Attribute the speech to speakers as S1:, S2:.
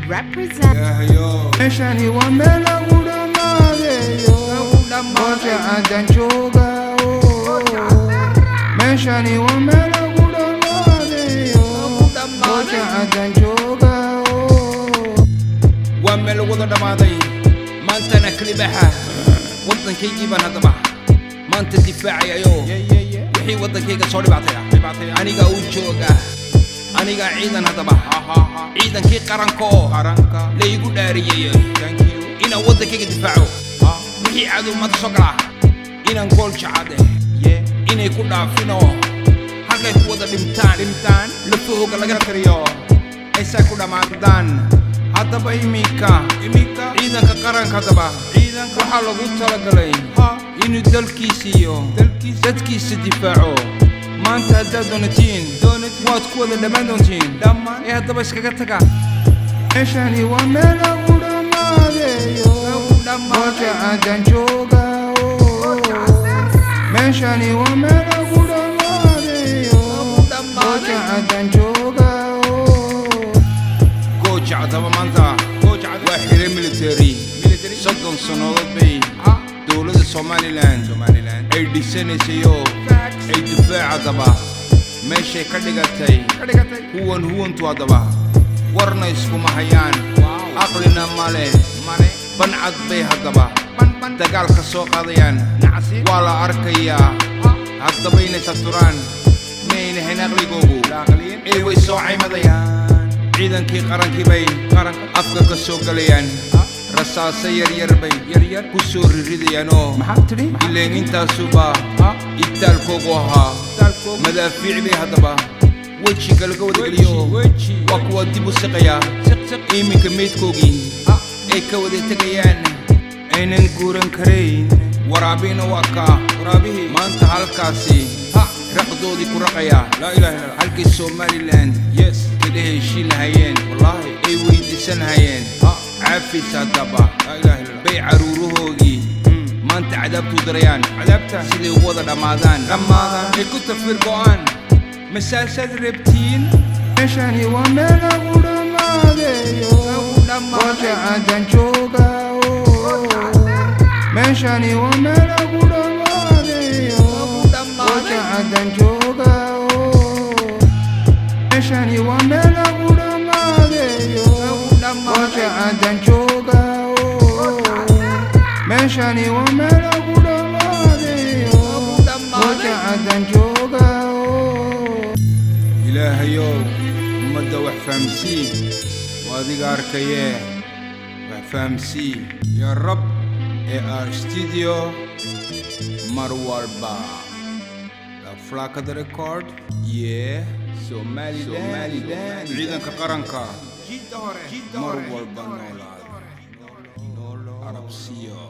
S1: represent.
S2: Meshani wa mela udamade yo, kocha adanchoga o. Meshani wa mela udamade yo, kocha adanchoga o.
S3: wa mela udamade, maanta nakli baxa, wadankaygi baan hadaba, maanta difaacayo yo. wixii wadankayga soo dhibaatay aniga u jooga. aniga ciidan hadaba ciidankii qaranko la igu dhaariyay ina wadankayga difaaco wixii cadow mad soo gala inaan gool jacade inay ku dhaafino halkay ku wada dhintaan lafahooga laga tiriyo aysa ku dhamaadaan hadaba imika ciidanka qaranka hadaba waxaa lagu talagalay inuu dalkiisiyo dadkiisa difaaco maanta haddaad doonatiin waad ku wada dhammaan doontiin ee haddaba iskaga taga.
S2: Meshani wa mela udamade yo, kocha adanchoga o. Meshani wa mela udamade yo, kocha adanchoga o.
S3: Gocha hadaba maanta waa xire military soddon sannadood bay dowladda Somaliland ay dhisanaysayoo ay difaac hadaba meeshay ka dhigatay huwantu hadaba warna iskuma hayaan aqlina male bancad bay hadaba dagaal ka soo qaadayaan waa la arkayaa haddaba inay safturaan mayna hayn aqligoogu ee way soo caymadayaan ciidankii qarankii bay afka ka soo galayaan rasaasa yaryar bay ku soo riridayaan ileen intaasuba itaalkoogu ahaa madaafiic bay hadaba wejiga laga wada geliyo waa kuwa dib u siqaya iminka meydkoogii ay ka wada tegayaan aynan guuran karayn waraabina waa ka maanta halkaasi raqdoodii ku raqaya halkii Somaliland kala heshiin lahayeen ay weydiisan lahayeen عافيس هدبا بي عروروهوغي ما انت عذابتو دريان سيدي ووضا رمضان كنت في القرآن مسلسل ربتين.
S2: Meshani wa mela udamade yo, kocha adanchoga o. Meshani wa mela udamade yo, kocha adanchoga o. Meshani wa mela udamade yo, kocha adanchoga o. Meshani wa mela udamade yo, kocha adanchoga o.
S3: إلهيو مدة وحفامسي وادي أركيه وحفامسي يا رب AR Studio Marwalba La Flaca de Record Somaliland عيدن كقرنكا Marwalba نولاد عرب سيو